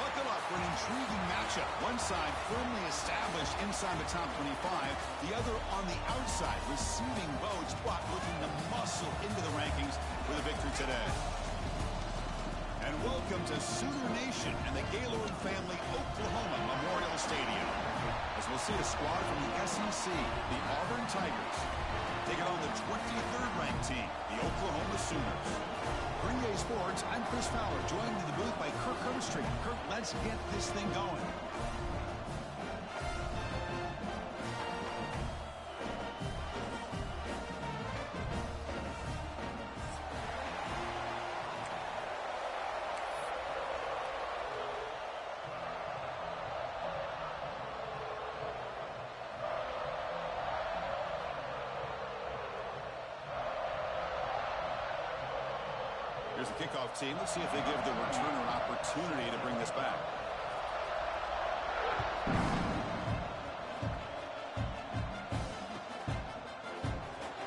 Buckle up for an intriguing matchup. One side firmly established inside the top 25, the other on the outside, receiving votes, but looking to muscle into the rankings for the victory today. And welcome to Sooner Nation and the Gaylord Family Oklahoma Memorial Stadium, as we'll see a squad from the SEC, the Auburn Tigers, taking on the 23rd ranked team, the Oklahoma Sooners. For EA Sports, I'm Chris Fowler, joined in the booth by Kirk Herbstreit. Kirk, let's get this thing going. Here's the kickoff team. Let's see if they give the returner an opportunity to bring this back.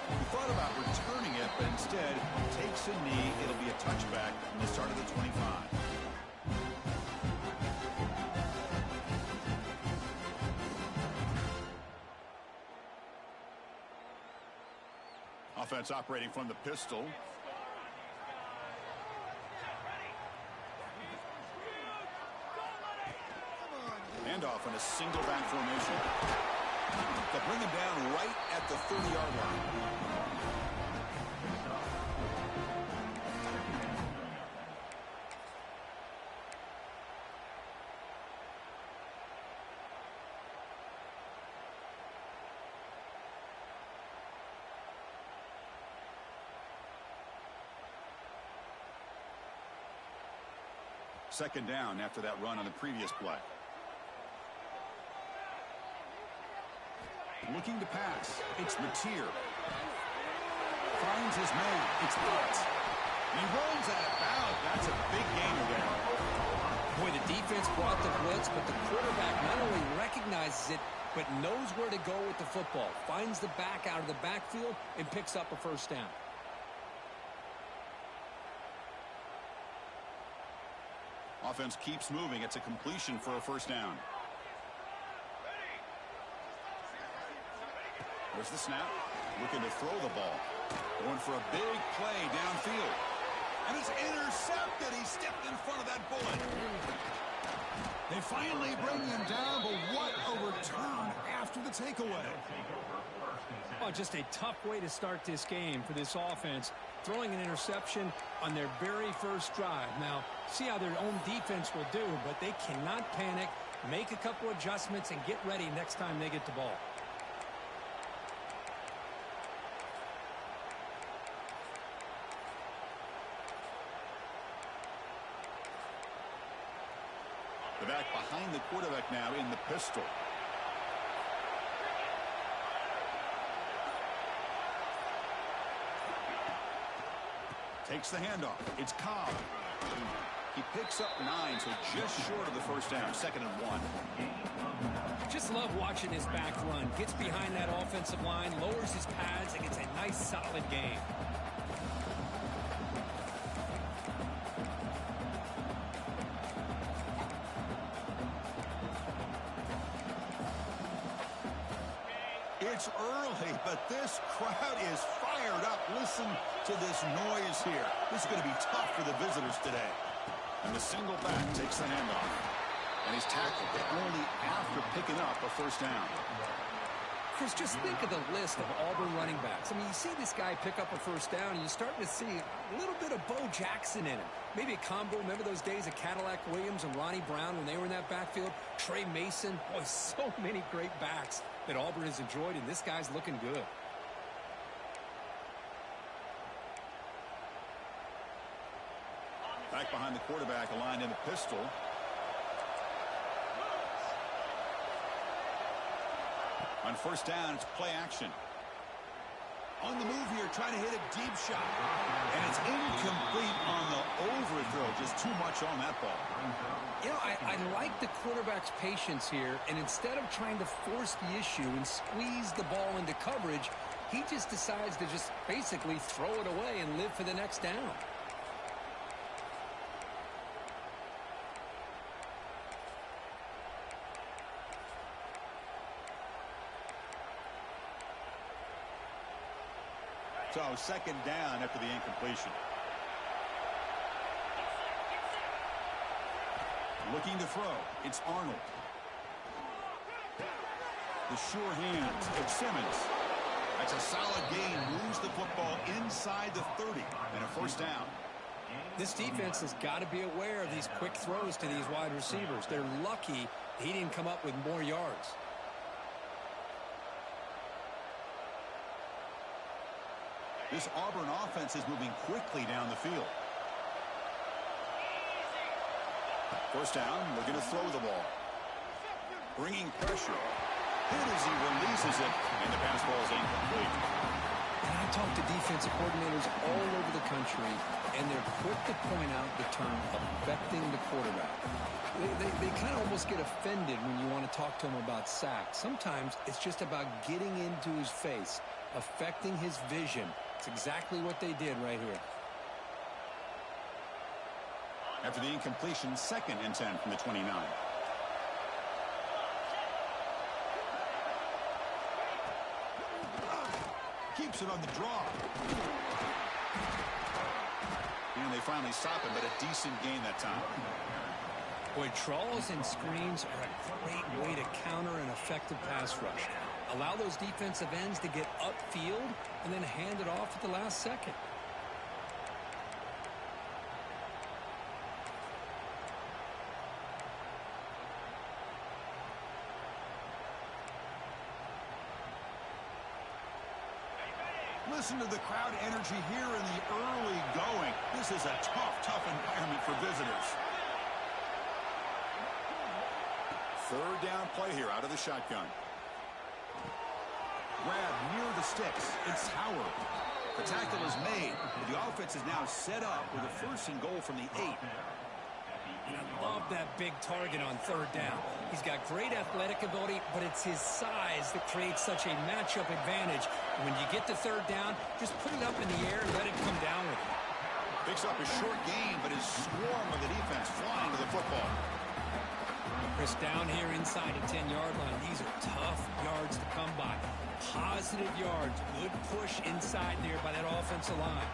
He thought about returning it, but instead takes a knee. It'll be a touchback from the start of the 25. Offense operating from the pistol. Handoff in a single back formation. They'll bring him down right at the 30-yard line. Second down after that run on the previous play. Looking to pass. It's Mateer. Finds his man. It's Butts. He rolls out of bounds. That's a big gainer there. Boy, the defense brought the blitz, but the quarterback not only recognizes it, but knows where to go with the football. Finds the back out of the backfield and picks up a first down. Offense keeps moving. It's a completion for a first down. There's the snap. Looking to throw the ball. Going for a big play downfield. And it's intercepted. He stepped in front of that bullet. They finally bring him down, but what a return after the takeaway. Oh, just a tough way to start this game for this offense. Throwing an interception on their very first drive. Now, see how their own defense will do, but they cannot panic, make a couple adjustments, and get ready next time they get the ball. The back behind the quarterback now in the pistol. Takes the handoff. It's Cobb. He picks up 9, so just short of the first down. 2nd and 1. Just love watching his back run. Gets behind that offensive line, lowers his pads, and gets a nice, solid gain. It's early, but this crowd is fired up. Listen to this noise here. This is going to be tough for the visitors today. And the single back takes the handoff. And he's tackled only after picking up a first down. Chris, just think of the list of Auburn running backs. I mean, you see this guy pick up a first down, and you're starting to see a little bit of Bo Jackson in him. Maybe a combo. Remember those days of Cadillac Williams and Ronnie Brown when they were in that backfield? Trey Mason. Boy, so many great backs that Auburn has enjoyed, and this guy's looking good. Back behind the quarterback, aligned in the pistol. On first down, it's play action. On the move here, trying to hit a deep shot. And it's incomplete on the overthrow. Just too much on that ball. You know, I like the quarterback's patience here. And instead of trying to force the issue and squeeze the ball into coverage, he just decides to just basically throw it away and live for the next down. So second down after the incompletion. Looking to throw. It's Arnold. The sure hands of Simmons. That's a solid gain. Moves the football inside the 30 and a first down. This defense has got to be aware of these quick throws to these wide receivers. They're lucky he didn't come up with more yards. This Auburn offense is moving quickly down the field. First down, we're going to throw the ball. Bringing pressure. Hit as he releases it, and the pass ball is incomplete. And I talk to defensive coordinators all over the country, and they're quick to point out the term affecting the quarterback. They kind of almost get offended when you want to talk to them about sacks. Sometimes it's just about getting into his face, affecting his vision. It's exactly what they did right here. After the incompletion, 2nd and 10 from the 29. Keeps it on the draw. And they finally stop him, but a decent gain that time. Boy, trawls and screens are a great way to counter an effective pass rush. Allow those defensive ends to get upfield and then hand it off at the last second. Listen to the crowd energy here in the early going. This is a tough environment for visitors. Third down play here out of the shotgun. Grab near the sticks. It's Howard. The tackle is made. The offense is now set up with a 1st and goal from the 8. And I love that big target on 3rd down. He's got great athletic ability, but it's his size that creates such a matchup advantage. When you get to 3rd down, just put it up in the air and let it come down with it. Picks up a short gain, but his swarm of the defense flying to the football. Chris, down here inside the 10-yard line, these are tough yards to come by. Positive yards, good push inside there by that offensive line.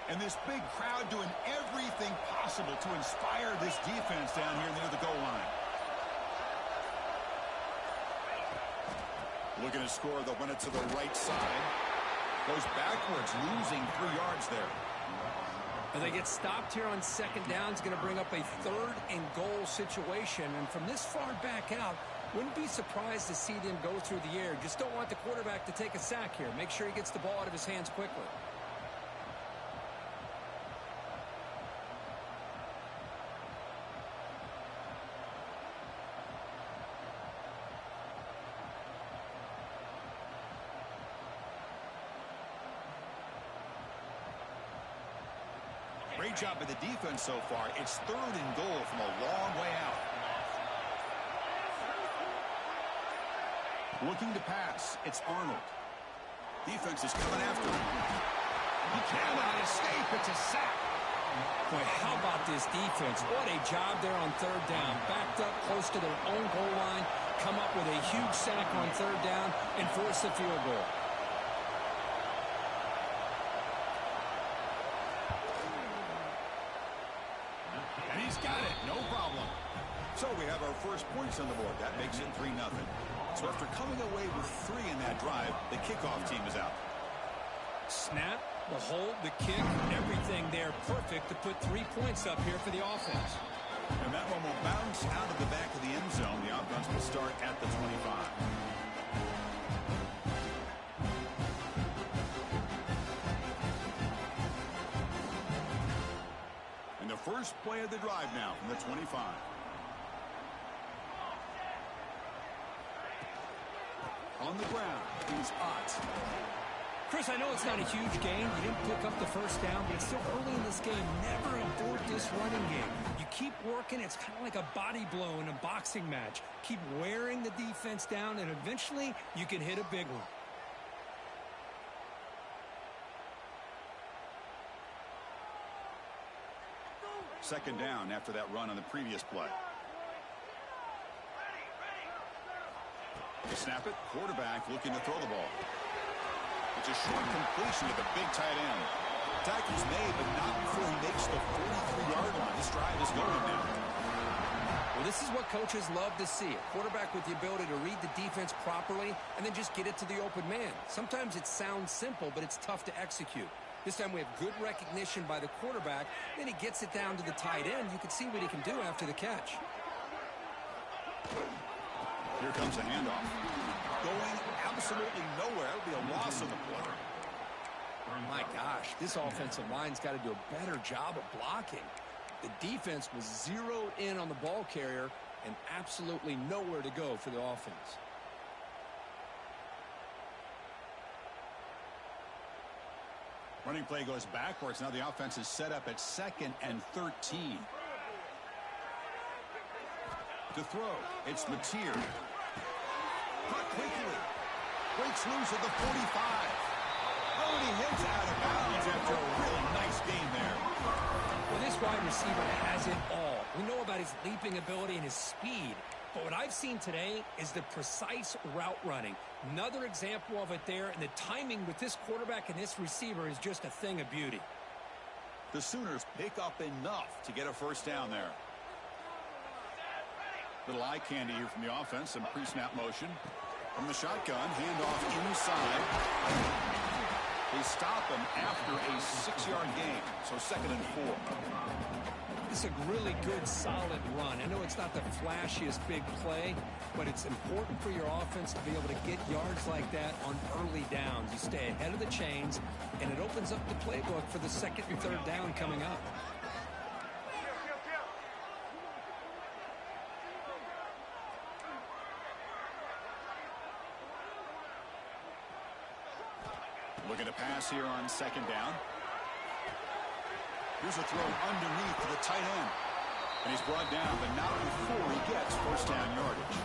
And this big crowd doing everything possible to inspire this defense down here near the goal line. Looking to score, they'll run it to the right side. Goes backwards, losing 3 yards there. And they get stopped here on 2nd down. It's going to bring up a 3rd and goal situation. And from this far back out, wouldn't be surprised to see them go through the air. Just don't want the quarterback to take a sack here. Make sure he gets the ball out of his hands quickly. Great job by the defense so far. It's 3rd and goal from a long way out. Looking to pass. It's Arnold. Defense is coming after him. He cannot escape. It's a sack. Boy, how about this defense? What a job there on 3rd down. Backed up close to their own goal line. Come up with a huge sack on 3rd down and force the field goal. And he's got it. No problem. So we have our first points on the board. That makes it 3-0. So after coming away with 3 in that drive, the kickoff team is out. Snap, the hold, the kick, everything there perfect to put 3 points up here for the offense. And that one will bounce out of the back of the end zone. The offense will start at the 25. And the first play of the drive now from the 25. On the ground is Ott. Chris, I know it's not a huge gain. You didn't pick up the first down, but it's still early in this game. Never abort this running game. You keep working. It's kind of like a body blow in a boxing match. Keep wearing the defense down, and eventually you can hit a big one. Second down after that run on the previous play. To snap it, quarterback looking to throw the ball. It's a short completion to the big tight end. Tackle's made, but not before he makes the 43-yard line. This drive is going now. Well, this is what coaches love to see. A quarterback with the ability to read the defense properly and then just get it to the open man. Sometimes it sounds simple, but it's tough to execute. This time we have good recognition by the quarterback. Then he gets it down to the tight end. You can see what he can do after the catch. Here comes a handoff. Going absolutely nowhere. It'll be a loss on the play. My gosh, this offensive line's got to do a better job of blocking. The defense was zeroed in on the ball carrier and absolutely nowhere to go for the offense. Running play goes backwards. Now the offense is set up at 2nd and 13. To throw, it's Mateer. Caught quickly. Breaks loose at the 45. Oh, and he hits out of bounds after a really nice game there. Well, this wide receiver has it all. We know about his leaping ability and his speed. But what I've seen today is the precise route running. Another example of it there, and the timing with this quarterback and this receiver is just a thing of beauty. The Sooners pick up enough to get a first down there. Little eye candy here from the offense, some pre-snap motion. From the shotgun, handoff inside. They stop him after a 6-yard gain, so 2nd and 4. This is a really good, solid run. I know it's not the flashiest big play, but it's important for your offense to be able to get yards like that on early downs. You stay ahead of the chains, and it opens up the playbook for the 2nd and 3rd down coming up. Looking to pass here on 2nd down. Here's a throw underneath to the tight end. And he's brought down, but not before he gets first down yardage.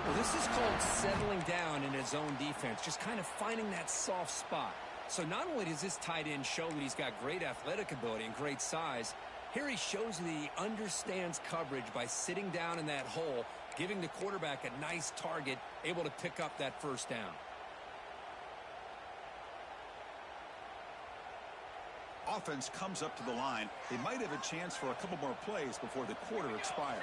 Well, this is called settling down in his zone defense, just kind of finding that soft spot. So not only does this tight end show that he's got great athletic ability and great size, here he shows that he understands coverage by sitting down in that hole, giving the quarterback a nice target, able to pick up that first down. Offense comes up to the line. They might have a chance for a couple more plays before the quarter expires.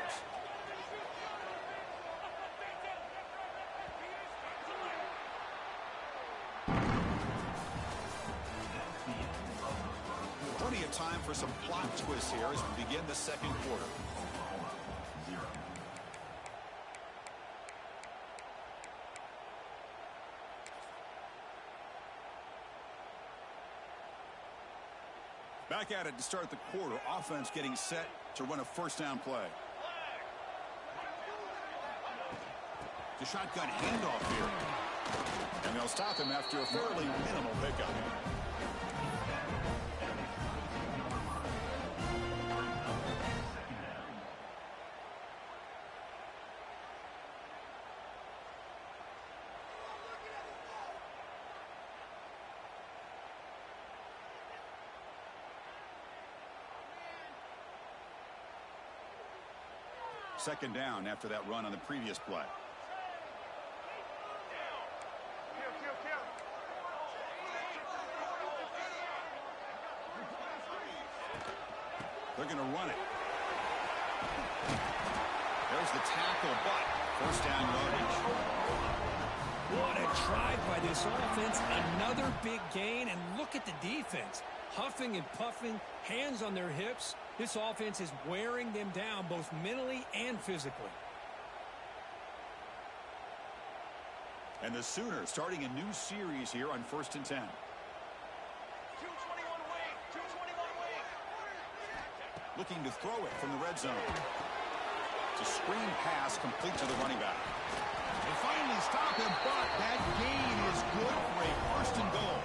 Plenty of time for some plot twists here as we begin the 2nd quarter. Back at it to start the quarter. Offense getting set to run a first down play. The shotgun handoff here. And they'll stop him after a fairly minimal pickup. Second down after that run on the previous play. They're going to run it. There's the tackle, but first down yardage. What a drive by this offense. Another big gain, and look at the defense. Huffing and puffing, hands on their hips. This offense is wearing them down both mentally and physically. And the Sooners starting a new series here on 1st and 10. 221 wing, 221 wing. Looking to throw it from the red zone. It's a screen pass complete to the running back. They finally stop him, but that gain is good for a first and goal.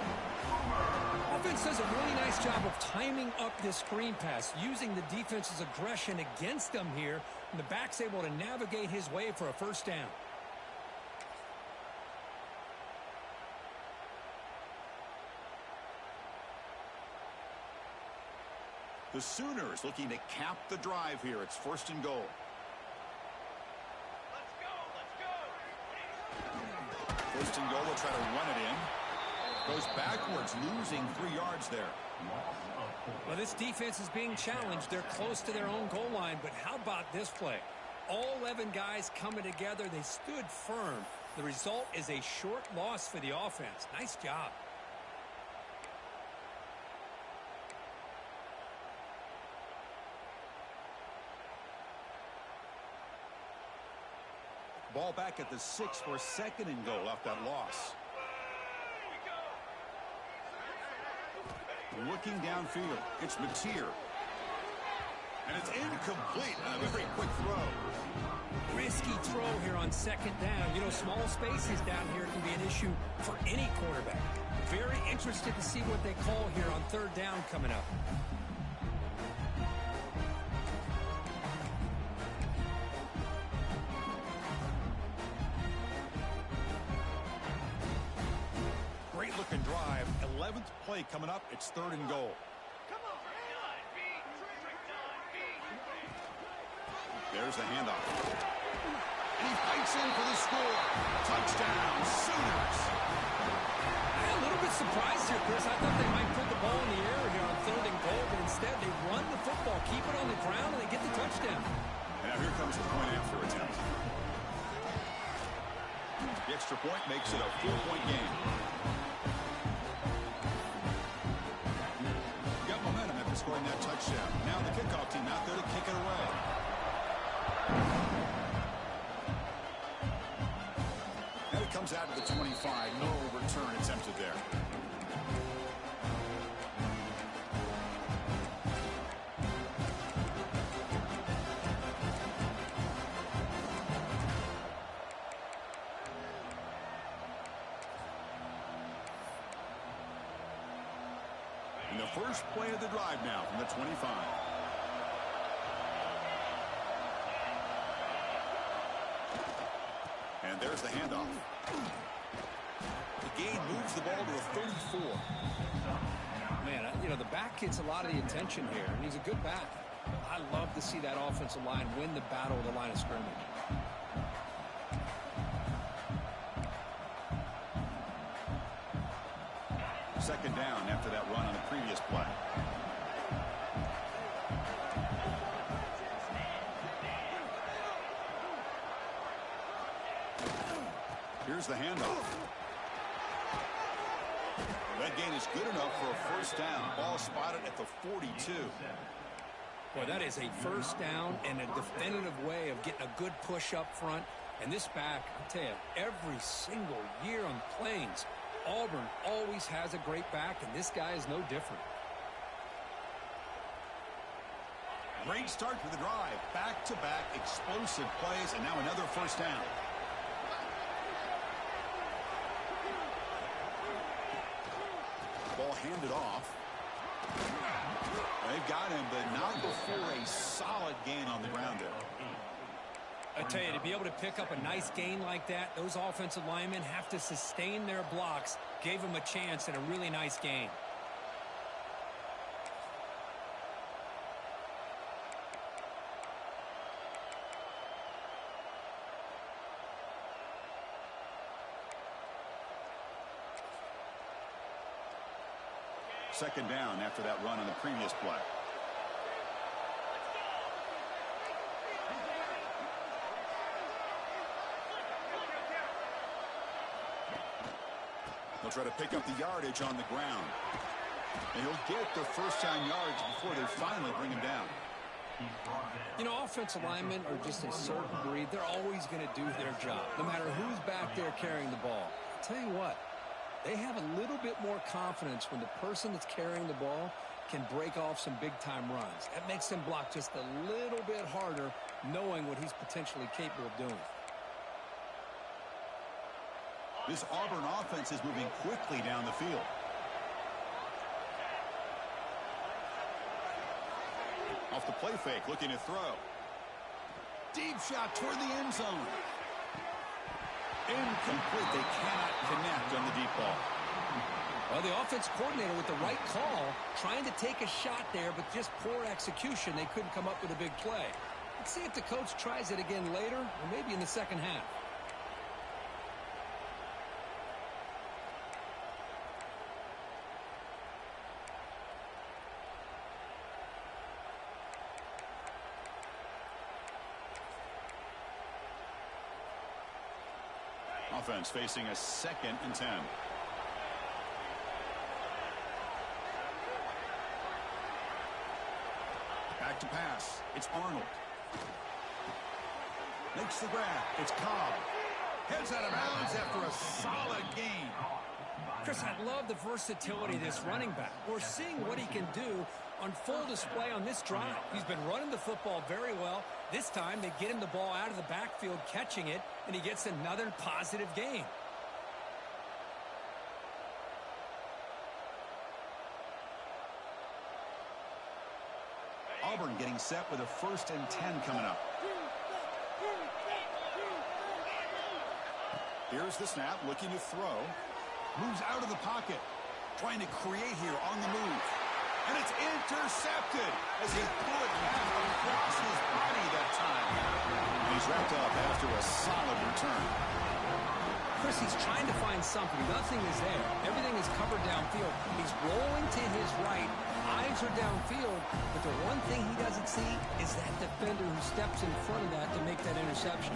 Offense does a really nice job of timing up this screen pass, using the defense's aggression against them here, and the back's able to navigate his way for a first down. The Sooners looking to cap the drive here. It's first and goal. Let's go. First and goal, they'll try to run it in. Goes backwards, losing 3 yards there. Well, this defense is being challenged. They're close to their own goal line, but how about this play? All 11 guys coming together. They stood firm. The result is a short loss for the offense. Nice job. Ball back at the 6 for second and goal off that loss. Looking downfield, it's Mateer. And it's incomplete. A very quick throw. Risky throw here on second down. You know, small spaces down here can be an issue for any quarterback. Very interested to see what they call here on third down coming up. Great looking drive. 11th play coming up. It's third and goal. There's the handoff. And he fights in for the score. Touchdown, Sooners. I'm a little bit surprised here, Chris. I thought they might put the ball in the air here on third and goal, but instead they run the football, keep it on the ground, and they get the touchdown. And now here comes the point after attempt. The extra point makes it a 4-point game. Got momentum after scoring that touchdown. Now the kickoff team out there to kick it away. And it comes out to the 25. No return attempted there. And the first play of the drive now from the 25. And there's the handoff. The gain moves the ball to a 34. Man, you know, the back gets a lot of the attention here, and he's a good back. I love to see that offensive line win the battle of the line of scrimmage. Second down after that run on the previous play. Here's the handoff. That gain is good enough for a first down. Ball spotted at the 42. Boy, that is a first down and a definitive way of getting a good push up front. And this back, I'll tell you, every single year on the Plains, Auburn always has a great back, and this guy is no different. Great start to the drive. Back-to-back explosive plays, and now another first down. Ball handed off. They've got him, but not before a solid gain on the ground there. I tell you, to be able to pick up a nice gain like that, those offensive linemen have to sustain their blocks. Gave them a chance at a really nice gain. Second down after that run on the previous play. They'll try to pick up the yardage on the ground. And he'll get the first down yards before they finally bring him down. You know, offensive linemen are just a certain breed. They're always going to do their job, no matter who's back there carrying the ball. I'll tell you what, they have a little bit more confidence when the person that's carrying the ball can break off some big-time runs. That makes them block just a little bit harder, knowing what he's potentially capable of doing. This Auburn offense is moving quickly down the field. Off the play fake, looking to throw. Deep shot toward the end zone. Incomplete. They cannot connect on the deep ball. Well, the offense coordinator with the right call, trying to take a shot there, but just poor execution. They couldn't come up with a big play. Let's see if the coach tries it again later, or maybe in the second half. Offense facing a 2nd and 10. Back to pass. It's Arnold. Makes the grab. It's Cobb. Heads out of bounds after a solid gain. Chris, I love the versatility of this running back. We're seeing what he can do on full display on this drive. He's been running the football very well. This time, they get him the ball out of the backfield, catching it, and he gets another positive gain. Auburn getting set with a 1st and 10 coming up. Here's the snap, looking to throw. Moves out of the pocket. Trying to create here on the move. And it's intercepted as he threw it back across his body that time. And he's wrapped up after a solid return. Chris, he's trying to find something. Nothing is there. Everything is covered downfield. He's rolling to his right. Eyes are downfield. But the one thing he doesn't see is that defender who steps in front of that to make that interception.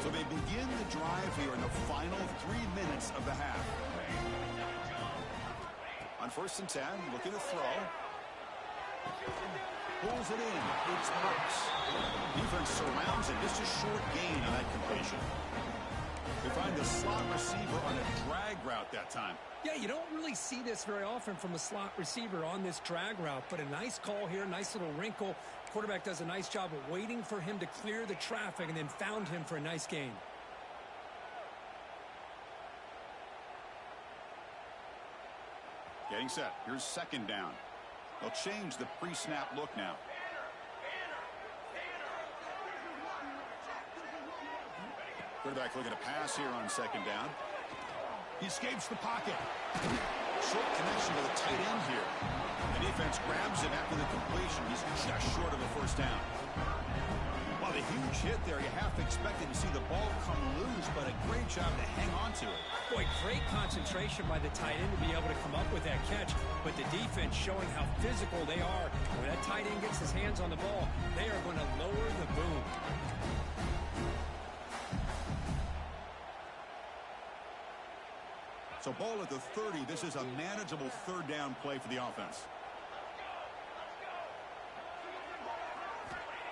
So they begin the drive here in the final 3 minutes of the half. On 1st and 10, looking to throw. Pulls it in. It's Brooks. Defense surrounds him. Just a short gain on that completion. They find the slot receiver on a drag route that time. Yeah, you don't really see this very often from a slot receiver on this drag route, but a nice call here, nice little wrinkle. Quarterback does a nice job of waiting for him to clear the traffic and then found him for a nice gain. Getting set. Here's 2nd down. They'll change the pre-snap look now. Quarterback looking to pass here on 2nd down. He escapes the pocket. Short connection to the tight end here. The defense grabs him after the completion. He's just short of a 1st down. Well, a huge hit there. You half expected to see the ball come loose, but a great job to hang on to it. Boy, great concentration by the tight end to be able to come up with that catch, but the defense showing how physical they are. When that tight end gets his hands on the ball, they are going to lower the boom. So ball at the 30. This is a manageable 3rd down play for the offense.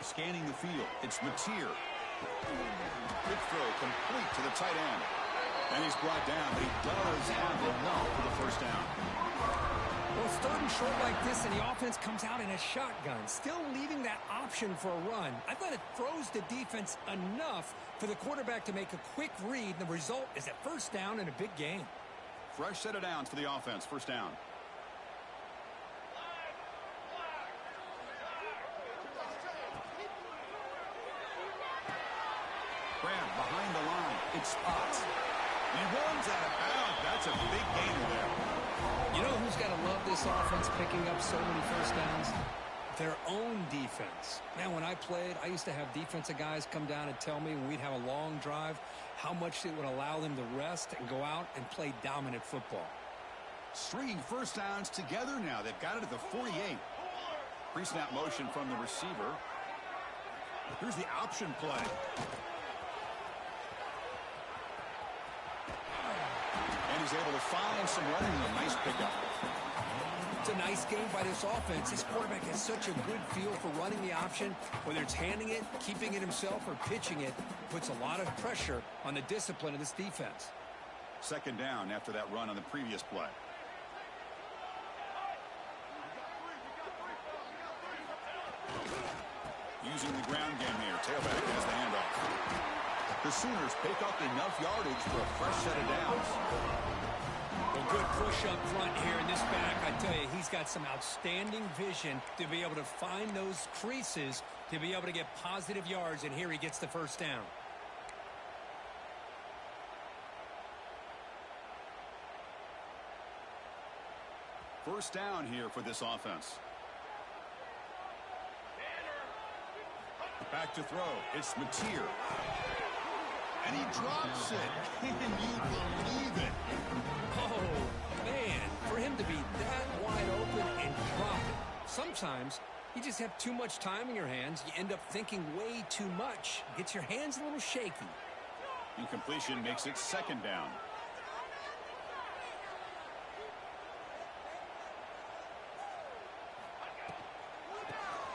Scanning the field. It's Mateer. Quick throw complete to the tight end. And he's brought down, but he does have enough for the 1st down. Well, 3rd and short like this, and the offense comes out in a shotgun, still leaving that option for a run. I thought it throws the defense enough for the quarterback to make a quick read, and the result is a 1st down and a big gain. Fresh set of downs for the offense. 1st down. Grab behind the line. It's Spots. He runs out of bounds. That's a big gainer there. You know who's got to love this offense picking up so many 1st downs? Their own defense. Man, when I played, I used to have defensive guys come down and tell me when we'd have a long drive how much it would allow them to rest and go out and play dominant football. Stringing 1st downs together now. They've got it at the 48. Pre-snap motion from the receiver. Here's the option play. And he's able to find some running room. Nice pickup. It's a nice game by this offense. This quarterback has such a good feel for running the option. Whether it's handing it, keeping it himself, or pitching it, puts a lot of pressure on the discipline of this defense. 2nd down after that run on the previous play. using the ground game here. Tailback has the handoff. The Sooners pick up enough yardage for a fresh set of downs. Well, good push up front here in this back. I tell you, he's got some outstanding vision to be able to find those creases, to be able to get positive yards, and here he gets the first down. First down here for this offense. Back to throw. It's Mateer. And he drops it. Can you believe it? Oh, man, for him to be that wide open and drop it. Sometimes you just have too much time in your hands. You end up thinking way too much. Gets your hands a little shaky. Incompletion makes it second down.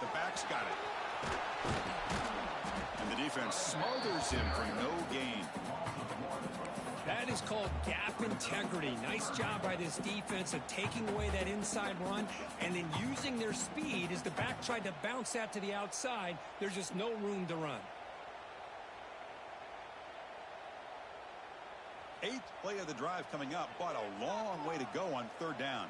The back's got it. And the defense smothers him for no gain. That is called gap integrity. Nice job by this defense of taking away that inside run and then using their speed as the back tried to bounce that to the outside. There's just no room to run. Eighth play of the drive coming up, but a long way to go on third down.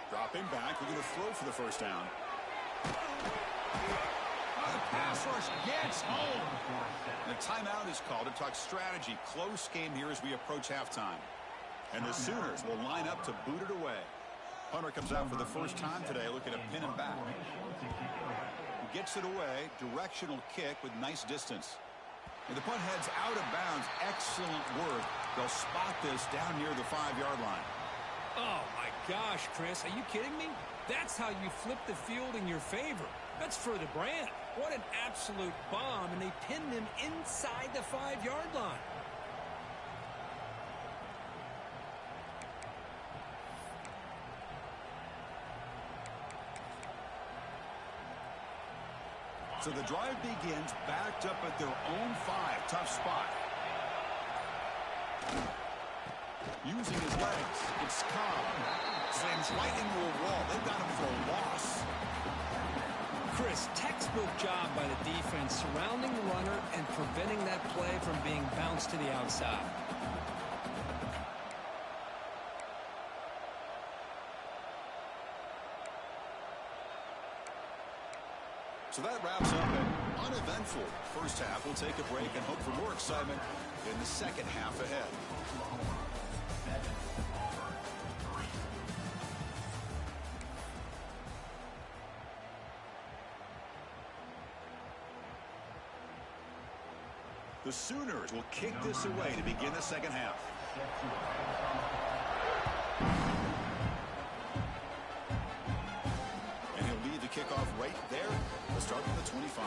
Dropping back, looking to throw for the first down. The pass rush gets home. And a timeout is called to talk strategy. Close game here as we approach halftime. And the Sooners will line up to boot it away. Punter comes out for the first time today, looking to pin him back. He gets it away, directional kick with nice distance. And the punt heads out of bounds. Excellent work. They'll spot this down near the 5-yard line. Oh, my gosh, Chris. Are you kidding me? That's how you flip the field in your favor. That's for the brand. What an absolute bomb, and they pinned him inside the 5-yard line. So the drive begins backed up at their own 5. Tough spot. Using his legs, it's Cobb. Slams right into a wall. They've got him for a loss. Chris, textbook job by the defense surrounding the runner and preventing that play from being bounced to the outside. So that wraps up an uneventful first half. We'll take a break and hope for more excitement in the second half ahead. The Sooners will kick this away to begin the second half. And he'll lead the kickoff right there. Let's start with the 25.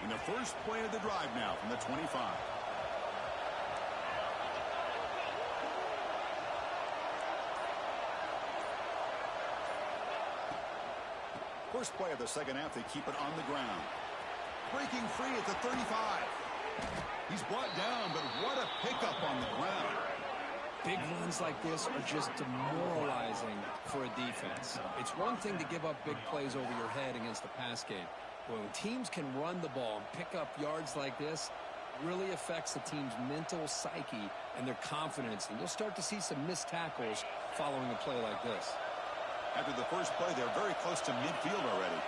In the first play of the drive now from the 25. First play of the second half, they keep it on the ground. Breaking free at the 35. He's brought down, but what a pickup on the ground. Big runs like this are just demoralizing for a defense. It's one thing to give up big plays over your head against the pass game. But when teams can run the ball and pick up yards like this, it really affects the team's mental psyche and their confidence. And you'll start to see some missed tackles following a play like this. After the first play, they're very close to midfield already.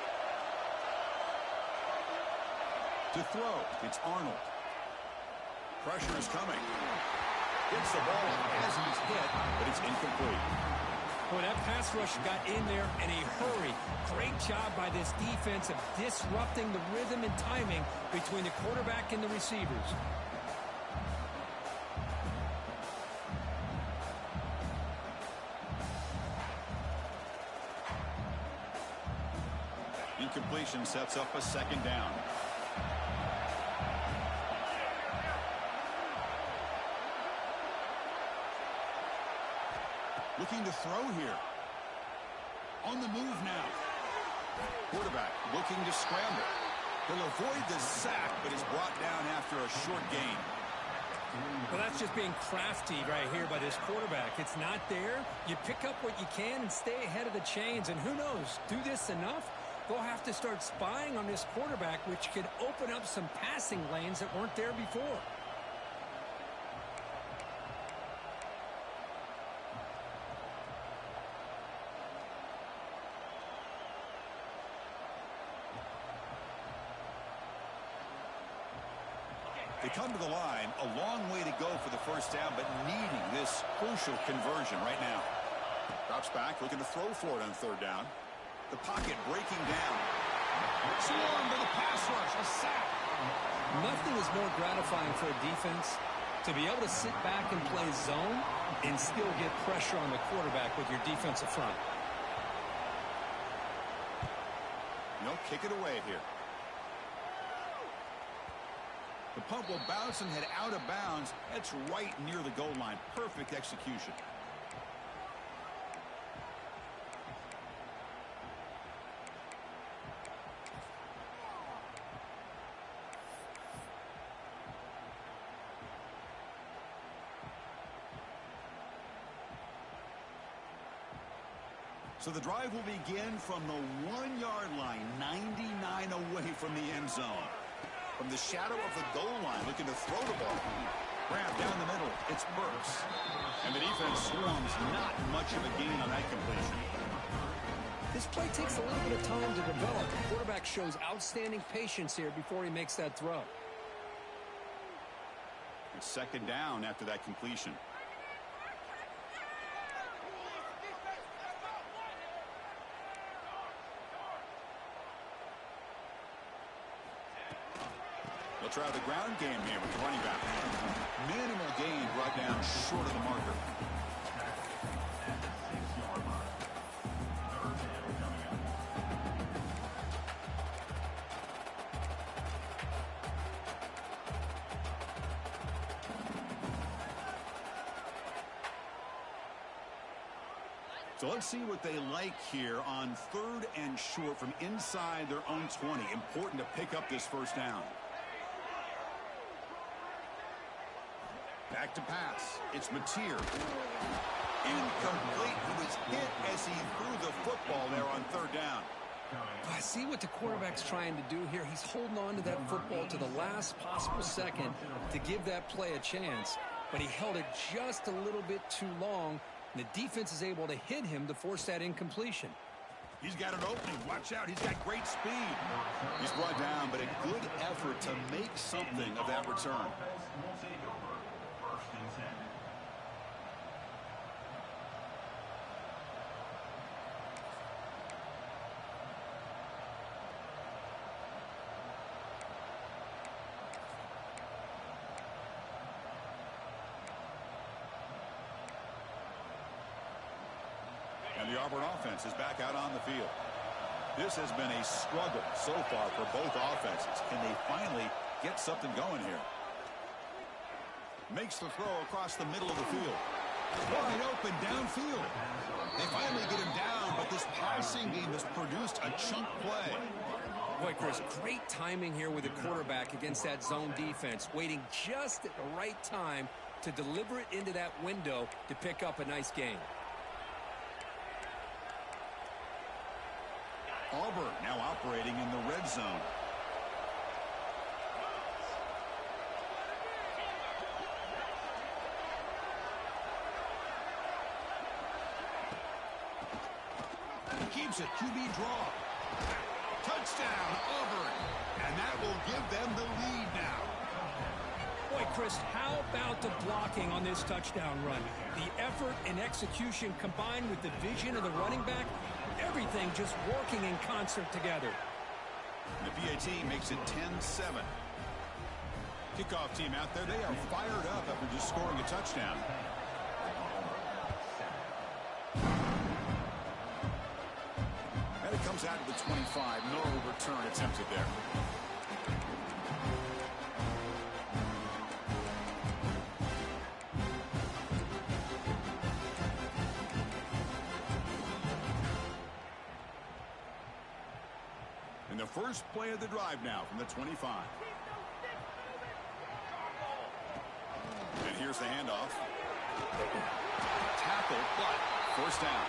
To throw, it's Arnold. Pressure is coming. Gets the ball as he's hit, but it's incomplete. Boy, that pass rush got in there in a hurry. Great job by this defense of disrupting the rhythm and timing between the quarterback and the receivers. Incompletion sets up a second down. Looking to throw here. On the move now. Quarterback looking to scramble. He'll avoid the sack, but is brought down after a short gain. Well, that's just being crafty right here by this quarterback. It's not there. You pick up what you can and stay ahead of the chains. And who knows, do this enough, they'll have to start spying on this quarterback, which could open up some passing lanes that weren't there before. They come to the line, a long way to go for the first down, but needing this crucial conversion right now. Drops back, looking to throw for it on third down. The pocket breaking down. Swarmed by the pass rush, a sack. Nothing is more gratifying for a defense to be able to sit back and play zone and still get pressure on the quarterback with your defensive front. Kick it away here. The punt will bounce and head out of bounds. That's right near the goal line. Perfect execution. So the drive will begin from the 1-yard line, 99 away from the end zone. From the shadow of the goal line, looking to throw the ball. Grab down the middle. It's Burks. And the defense swarms. Not much of a gain on that completion. This play takes a little bit of time to develop. The quarterback shows outstanding patience here before he makes that throw. It's second down after that completion. They'll try the ground game here with the running back. Minimal gain brought down short of the marker. So let's see what they like here on 3rd and short from inside their own 20. Important to pick up this first down. Back to pass. It's Mateer. Incomplete. He was hit as he threw the football there on 3rd down. I see what the quarterback's trying to do here. He's holding on to that football to the last possible second to give that play a chance. But he held it just a little bit too long. And the defense is able to hit him to force that incompletion. He's got an opening. Watch out. He's got great speed. He's brought down, but a good effort to make something of that return. And the Auburn offense is back out on the field. This has been a struggle so far for both offenses. Can they finally get something going here? Makes the throw across the middle of the field. Wide open downfield. They finally get him down, but this passing game has produced a chunk play. Boy, Chris, great timing here with the quarterback against that zone defense, waiting just at the right time to deliver it into that window to pick up a nice gain. Auburn now operating in the red zone. Keeps it, QB draw. Touchdown, Auburn. And that will give them the lead now. Boy, Chris, how about the blocking on this touchdown run? The effort and execution combined with the vision of the running back, everything just working in concert together. The PAT makes it 10-7. Kickoff team out there, they are fired up after just scoring a touchdown. And it comes out to the 25. No return attempted there. First play of the drive now from the 25. And here's the handoff. Tackle, but first down.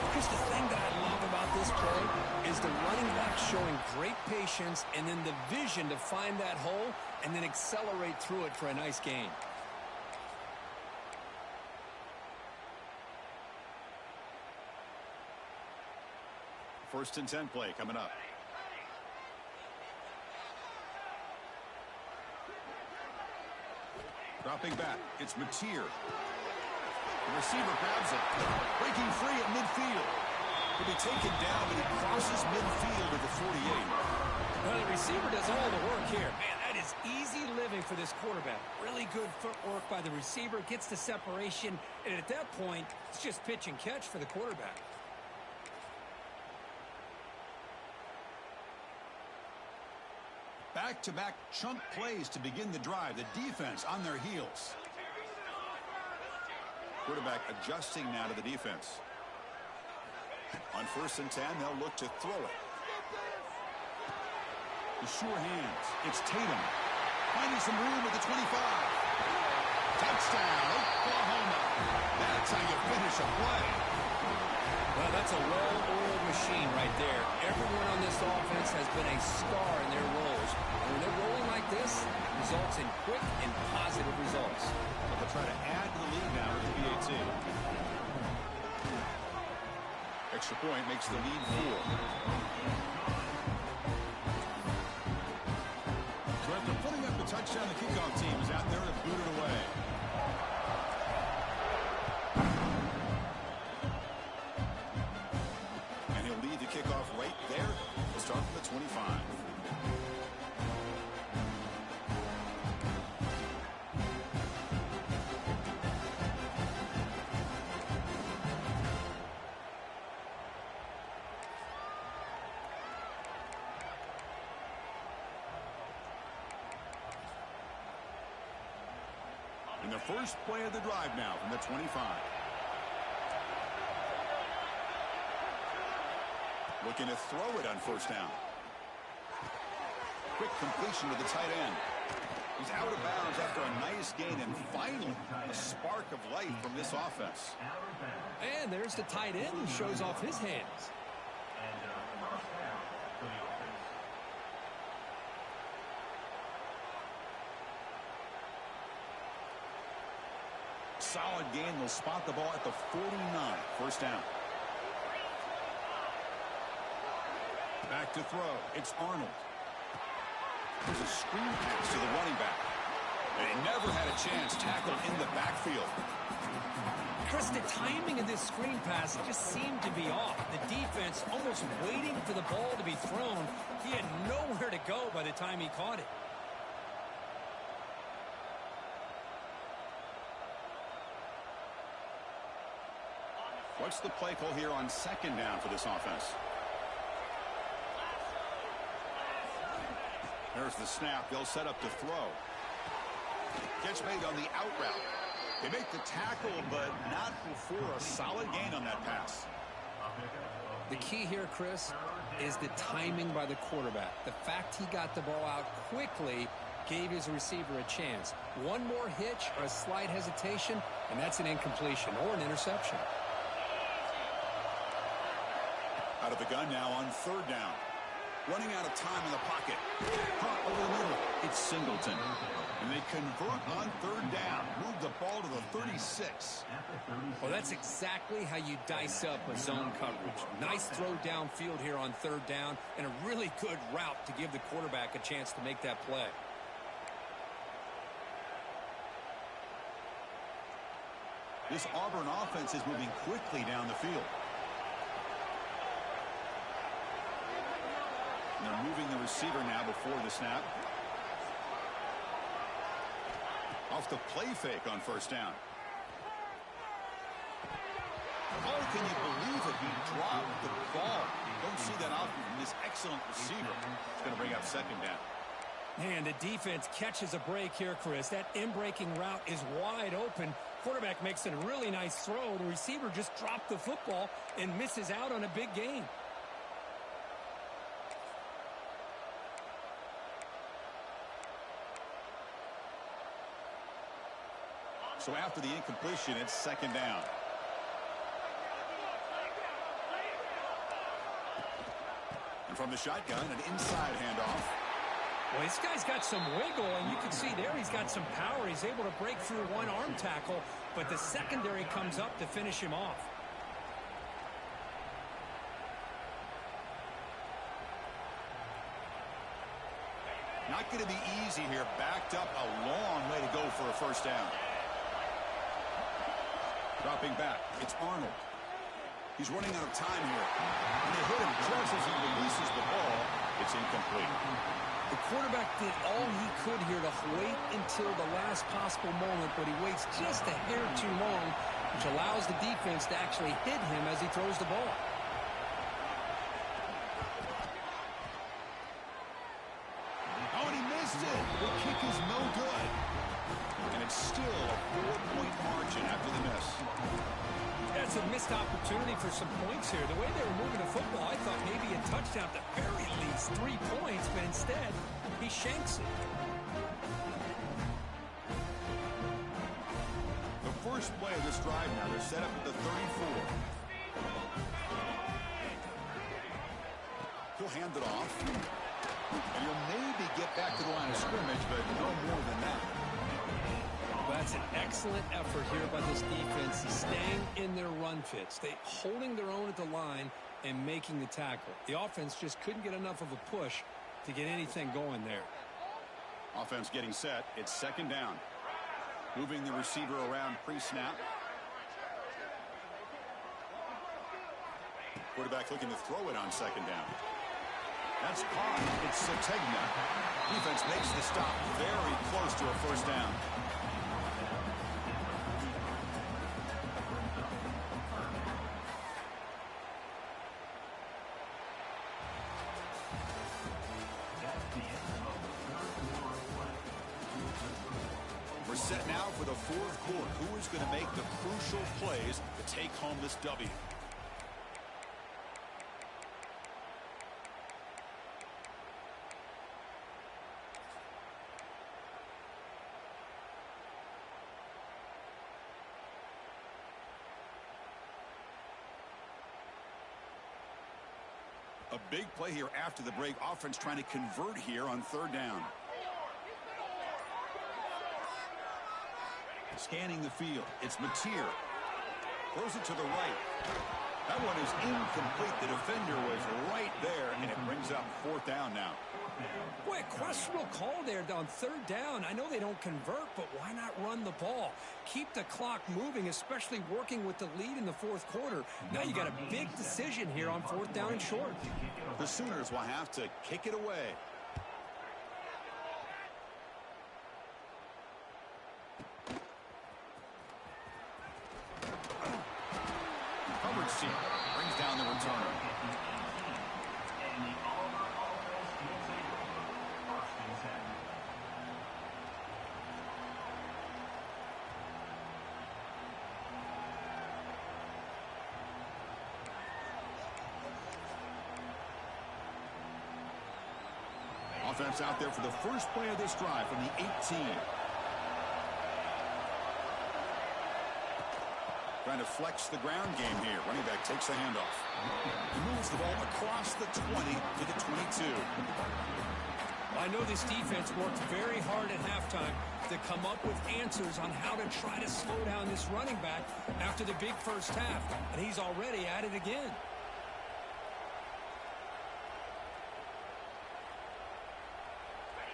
Because the thing that I love about this play is the running back showing great patience and then the vision to find that hole and then accelerate through it for a nice gain. First and 10 play coming up. Dropping back, it's Mateer. The receiver grabs it. Breaking free at midfield. He'll be taken down, but he crosses midfield at the 48. Well, the receiver does all the work here. Man, that is easy living for this quarterback. Really good footwork by the receiver. Gets the separation. And at that point, it's just pitch and catch for the quarterback. Back-to-back chunk plays to begin the drive. The defense on their heels. Quarterback adjusting now to the defense. On first and 10, they'll look to throw it. The sure hands. It's Tatum. Finding some room at the 25. Touchdown, Oklahoma. That's how you finish a play. Well, that's a well-oiled machine right there. Everyone on this offense has been a star in their roles. And when they're rolling like this, it results in quick and positive results. But they'll try to add to the lead now with the BAT. Extra point makes the lead 4. So after putting up the touchdown, the kickoff team is out there to boot it away. And he'll lead the kickoff right there. We'll start from the 25. In the first play of the drive now from the 25. Looking to throw it on first down. Quick completion to the tight end. He's out of bounds after a nice gain, and finally a spark of life from this offense. And there's the tight end who shows off his hands. Solid gain. They'll spot the ball at the 49. First down. Back to throw. It's Arnold. There's a screen pass to the running back. And he never had a chance tackled in the backfield. Chris, the timing of this screen pass just seemed to be off. The defense almost waiting for the ball to be thrown. He had nowhere to go by the time he caught it. What's the play call here on second down for this offense? There's the snap. They'll set up to throw. Catch made on the out route. They make the tackle, but not before a solid gain on that pass. The key here, Chris, is the timing by the quarterback. The fact he got the ball out quickly gave his receiver a chance. One more hitch or a slight hesitation, and that's an incompletion or an interception. Out of the gun now on third down. Running out of time in the pocket. Caught over the middle. It's Singleton. And they convert on third down. Move the ball to the 36. Well, that's exactly how you dice up a zone coverage. Nice throw downfield here on third down, and a really good route to give the quarterback a chance to make that play. This Auburn offense is moving quickly down the field. And they're moving the receiver now before the snap. Off the play fake on first down. Oh, can you believe it? He dropped the ball. Don't see that often from this excellent receiver. It's going to bring up second down. Man, the defense catches a break here, Chris. That in-breaking route is wide open. Quarterback makes a really nice throw. The receiver just dropped the football and misses out on a big gain. So after the incompletion, it's second down. And from the shotgun, an inside handoff. Well, this guy's got some wiggle, and you can see there he's got some power. He's able to break through one arm tackle, but the secondary comes up to finish him off. Not going to be easy here. Backed up a long way to go for a first down. Dropping back. It's Arnold. He's running out of time here. And they hit him just as he releases the ball. It's incomplete. The quarterback did all he could here to wait until the last possible moment, but he waits just a hair too long, which allows the defense to actually hit him as he throws the ball. Oh, and he missed it. The kick is no good. And it's still a 4-point margin after the miss. That's a missed opportunity for some points here. The way they were moving the football, I thought maybe a touchdown, at the very least 3 points, but instead, he shanks it. The first play of this drive now, they're set up at the 34. He'll hand it off. And he'll maybe get back to the line of scrimmage, but no more than that. That's an excellent effort here by this defense, staying in their run fits. They holding their own at the line and making the tackle. The offense just couldn't get enough of a push to get anything going there. Offense getting set. It's second down. Moving the receiver around pre-snap. Quarterback looking to throw it on second down. That's caught. It's Sategna. Defense makes the stop very close to a first down. We're set now for the fourth quarter. Who is going to make the crucial plays to take home this W? A big play here after the break. Offense trying to convert here on third down. Scanning the field. It's Mateer. Throws it to the right. That one is incomplete. The defender was right there, and it brings up fourth down now. Boy, a questionable call there on third down. I know they don't convert, but why not run the ball? Keep the clock moving, especially working with the lead in the fourth quarter. Now you got a big decision here on fourth down and short. The Sooners will have to kick it away. Covered seat brings down the returner. Offense out there for the first play of this drive from the 18. Trying to flex the ground game here. Running back takes the handoff. He moves the ball across the 20 to the 22. I know this defense worked very hard at halftime to come up with answers on how to try to slow down this running back after the big first half, and he's already at it again.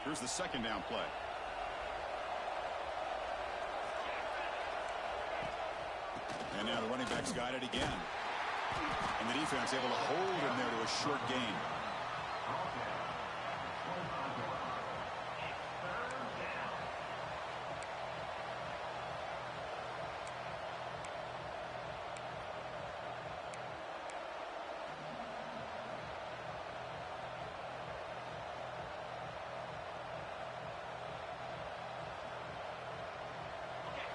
Here's the second down play. And now the running back's got it again. And the defense able to hold him there to a short gain.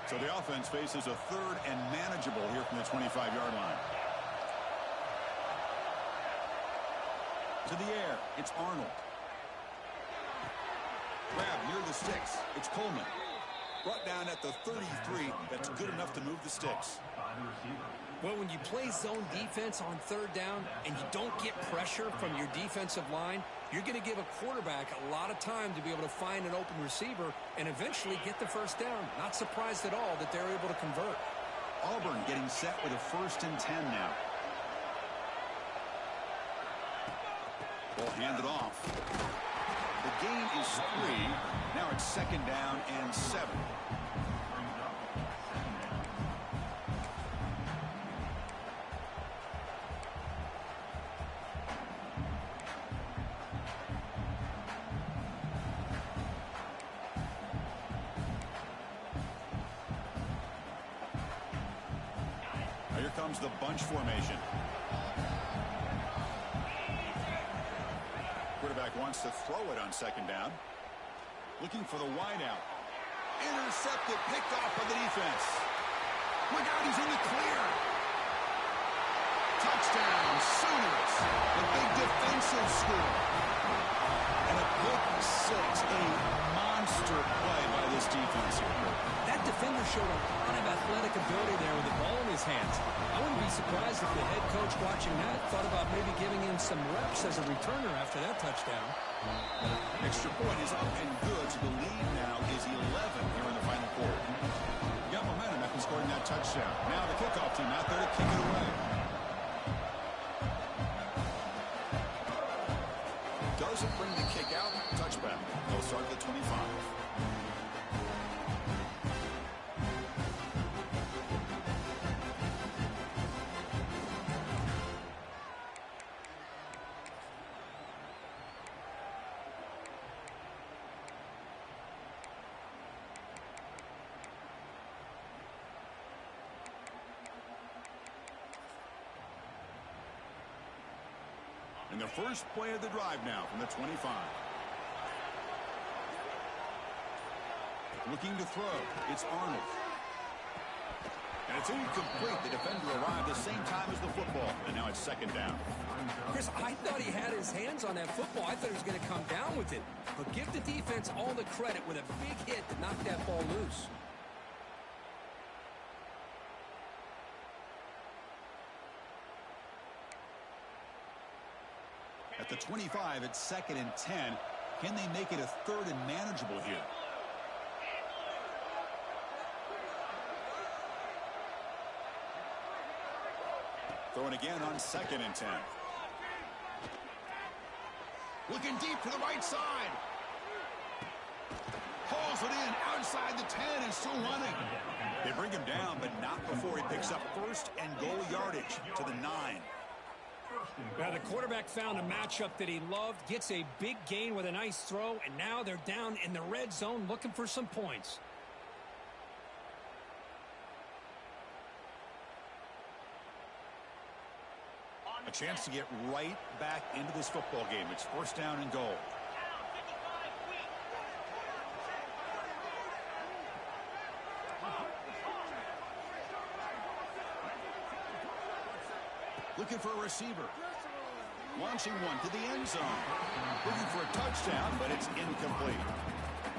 So the offense faces a third and manageable here from the 25-yard line. To the air, it's Arnold. Grab near the sticks, it's Coleman. Brought down at the 33. That's good enough to move the sticks. Well, when you play zone defense on third down and you don't get pressure from your defensive line, you're going to give a quarterback a lot of time to be able to find an open receiver and eventually get the first down. Not surprised at all that they're able to convert. Auburn getting set with a 1st and 10 now. Ball handed off. The gain is 3. Now it's 2nd down and 7. Here comes the bunch formation. Quarterback wants to throw it on 2nd down. Looking for the wideout. Intercepted, picked off by the defense. Look out, he's in the clear. Touchdown, Sooners. The big defensive score. And a pick 6, a monster play by this defense here. That defender showed a lot of athletic ability there with the ball in his hands. I wouldn't be surprised if the head coach watching that thought about maybe giving him some reps as a returner after that touchdown. Extra point is up and good, so the lead now is 11 here in the final quarter. You got momentum after scoring that touchdown. Now the kickoff team out there to kick it away. Doesn't bring the kick out. Touchback. They'll start at the 25. And the first play of the drive now from the 25. Looking to throw. It's Arnold. And it's incomplete. The defender arrived the same time as the football. And now it's 2nd down. Chris, I thought he had his hands on that football. I thought he was going to come down with it. But give the defense all the credit with a big hit to knock that ball loose. At the 25, it's 2nd and 10. Can they make it a 3rd and manageable here? Throwing again on 2nd and 10. Looking deep to the right side. Hauls it in outside the 10 and still running. They bring him down, but not before he picks up 1st and goal yardage to the 9. Well, the quarterback found a matchup that he loved, gets a big gain with a nice throw, and now they're down in the red zone looking for some points. A chance to get right back into this football game. It's 1st down and goal. Looking for a receiver. Launching one to the end zone. Looking for a touchdown, but it's incomplete.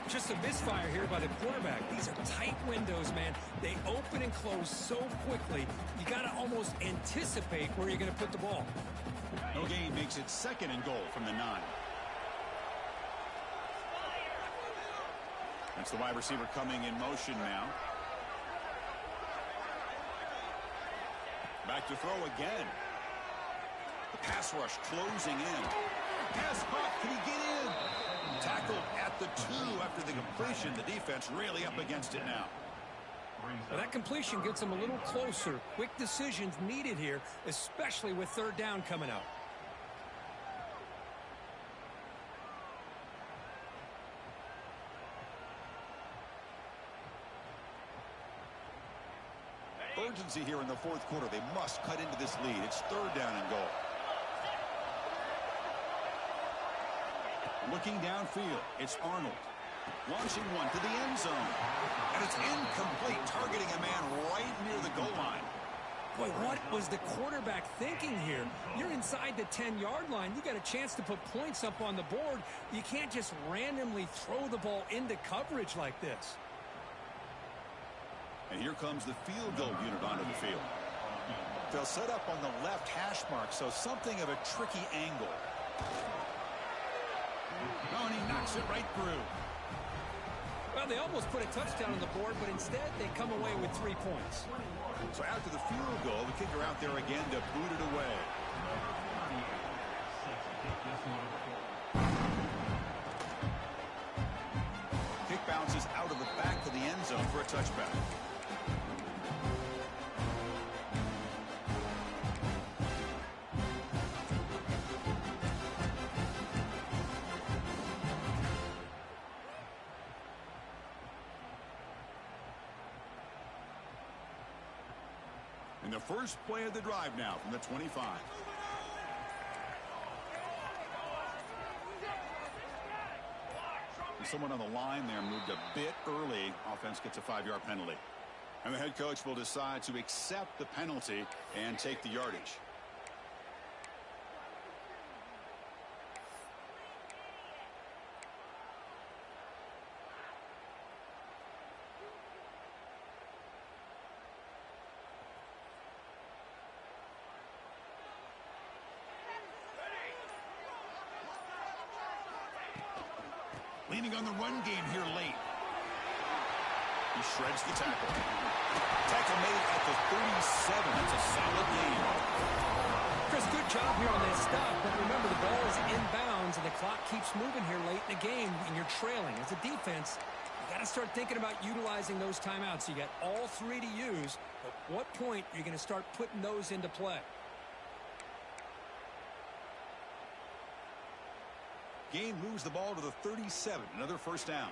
Just a misfire here by the quarterback. These are tight windows, man. They open and close so quickly, you got to almost anticipate where you're going to put the ball. No gain makes it 2nd and goal from the 9. That's the wide receiver coming in motion now. Back to throw again. The pass rush closing in. Pass hot, can he get in? Tackled at the 2 after the completion. The defense really up against it now. Well, that completion gets them a little closer. Quick decisions needed here, especially with 3rd down coming up. Urgency here in the 4th quarter. They must cut into this lead. It's 3rd down and goal. Looking downfield, it's Arnold. Launching one to the end zone. And it's incomplete, targeting a man right near the goal line. Boy, what was the quarterback thinking here? You're inside the 10-yard line. You got a chance to put points up on the board. You can't just randomly throw the ball into coverage like this. And here comes the field goal unit onto the field. They'll set up on the left hash mark, so something of a tricky angle. Oh, and he knocks it right through. Well, they almost put a touchdown on the board, but instead they come away with 3 points. So after the field goal, the kicker out there again to boot it away. Kick bounces out of the back of the end zone for a touchback. And the first play of the drive now from the 25. And someone on the line there moved a bit early. Offense gets a 5-yard penalty. And the head coach will decide to accept the penalty and take the yardage. Leaning on the run game here late. He shreds the tackle. Tackle made at the 37. That's a solid gain. Chris, good job here on that stop, but remember the ball is inbounds and the clock keeps moving here late in the game and you're trailing. As a defense, you got to start thinking about utilizing those timeouts. You got all 3 to use. At what point are you going to start putting those into play? Gain moves the ball to the 37. Another first down.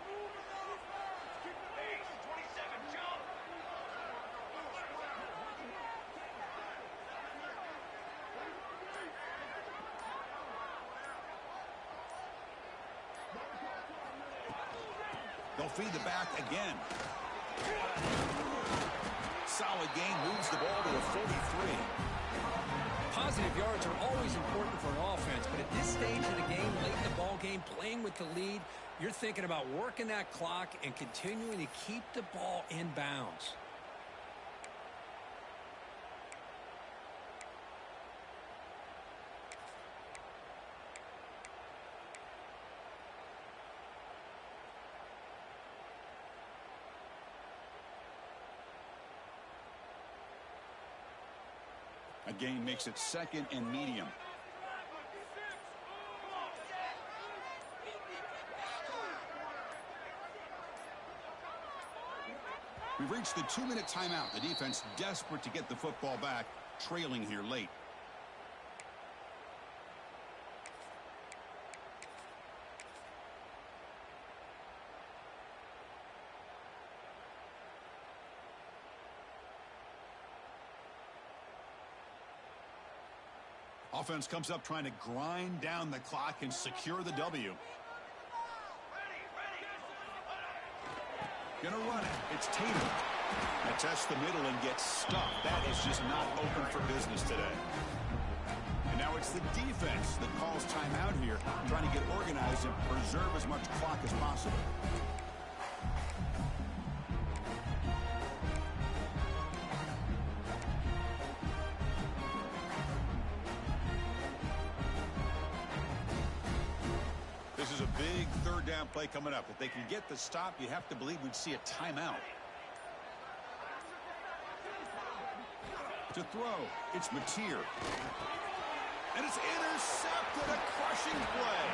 They'll feed the back again. Solid gain moves the ball to the 43. Positive yards are always important for an offense, but at this stage of the game, late in the ball game, playing with the lead, you're thinking about working that clock and continuing to keep the ball in bounds. A gain makes it 2nd and medium. We've reached the 2-minute timeout. The defense desperate to get the football back, trailing here late. Offense comes up trying to grind down the clock and secure the W. Gonna run it. It's Tatum. That tests the middle and gets stuffed. That is just not open for business today. And now it's the defense that calls timeout here, trying to get organized and preserve as much clock as possible. This is a big 3rd down play coming up. If they can get the stop, you have to believe we'd see a timeout. To throw, it's Mateer. And it's intercepted, a crushing play.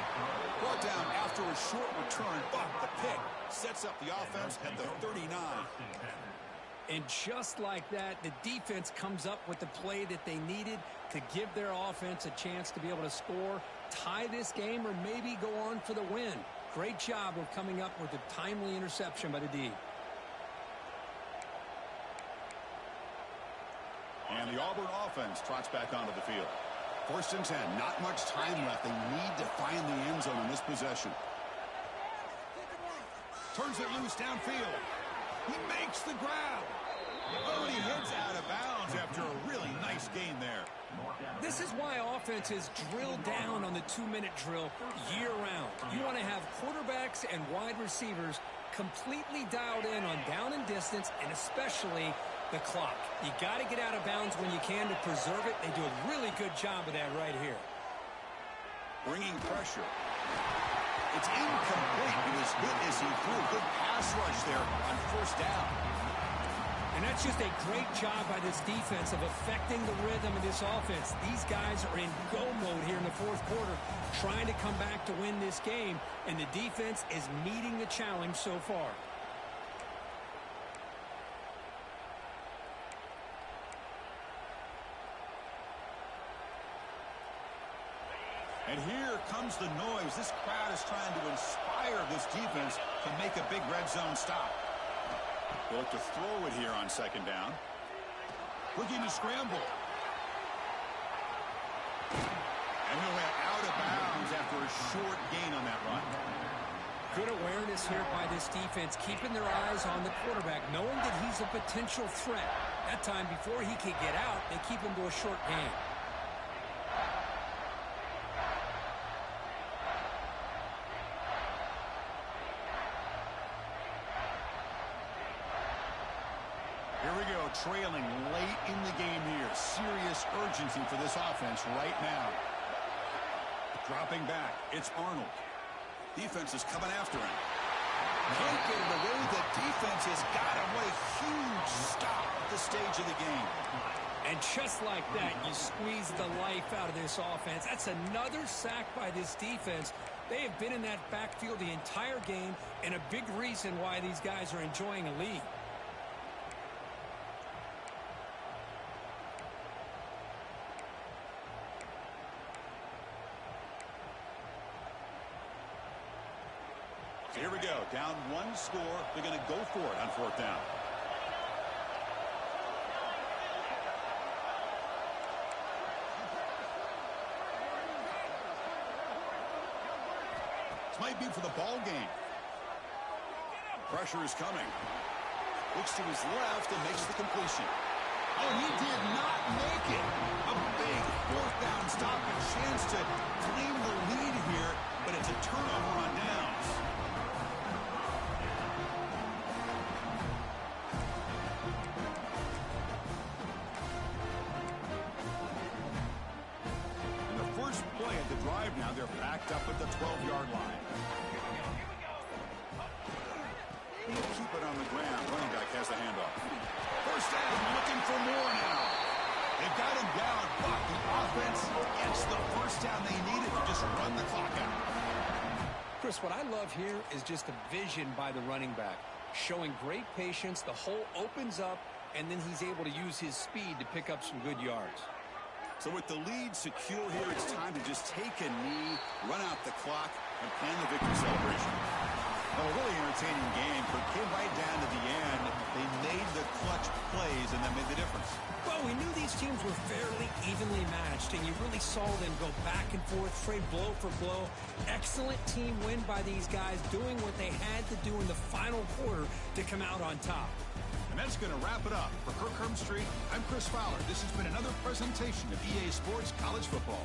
Brought down after a short return, but the pick sets up the offense at the 39. And just like that, the defense comes up with the play that they needed to give their offense a chance to be able to score, tie this game, or maybe go on for the win. Great job of coming up with a timely interception by the D. And the Auburn offense trots back onto the field. 1st and 10, not much time left. They need to find the end zone in this possession. Turns it loose downfield. He makes the grab. Oh, and he heads out of bounds after a really nice gain there. This is why offenses drill down on the 2-minute drill year-round. You want to have quarterbacks and wide receivers completely dialed in on down and distance, and especially the clock. You got to get out of bounds when you can to preserve it. They do a really good job of that right here. Bringing pressure. It's incomplete. It was good as he threw a good pass rush there on first down. And that's just a great job by this defense of affecting the rhythm of this offense. These guys are in go mode here in the fourth quarter, trying to come back to win this game, and the defense is meeting the challenge so far. And here comes the noise. This crowd is trying to inspire this defense to make a big red zone stop. They'll have to throw it here on second down. Looking to scramble. And he went out of bounds after a short gain on that run. Good awareness here by this defense, keeping their eyes on the quarterback, knowing that he's a potential threat. That time, before he could get out, they keep him to a short gain. Here we go, trailing late in the game here. Serious urgency for this offense right now. Dropping back, it's Arnold. Defense is coming after him. Can't get it away. The defense has got him. What a huge stop at this stage of the game. And just like that, you squeeze the life out of this offense. That's another sack by this defense. They have been in that backfield the entire game, and a big reason why these guys are enjoying a lead. So here we go, down one score. They're going to go for it on fourth down. This might be for the ball game. Pressure is coming. Looks to his left and makes the completion. Oh, he did not make it. A big fourth down stop, a chance to claim the lead here, but it's a turnover on downs. Play at the drive now. They're backed up at the 12-yard line. Keep it on the ground. Running back has the handoff. First down, looking for more now. They've got him down, but the offense gets the first down they needed to just run the clock out. Chris, what I love here is just the vision by the running back. Showing great patience, the hole opens up, and then he's able to use his speed to pick up some good yards. So with the lead secure here, it's time to just take a knee, run out the clock, and plan the victory celebration. Well, a really entertaining game, but came right down to the end. They made the clutch plays, and that made the difference. Well, we knew these teams were fairly evenly matched, and you really saw them go back and forth, trade blow for blow. Excellent team win by these guys, doing what they had to do in the final quarter to come out on top. And that's going to wrap it up. For Kirk Street, I'm Chris Fowler. This has been another presentation of EA Sports College Football.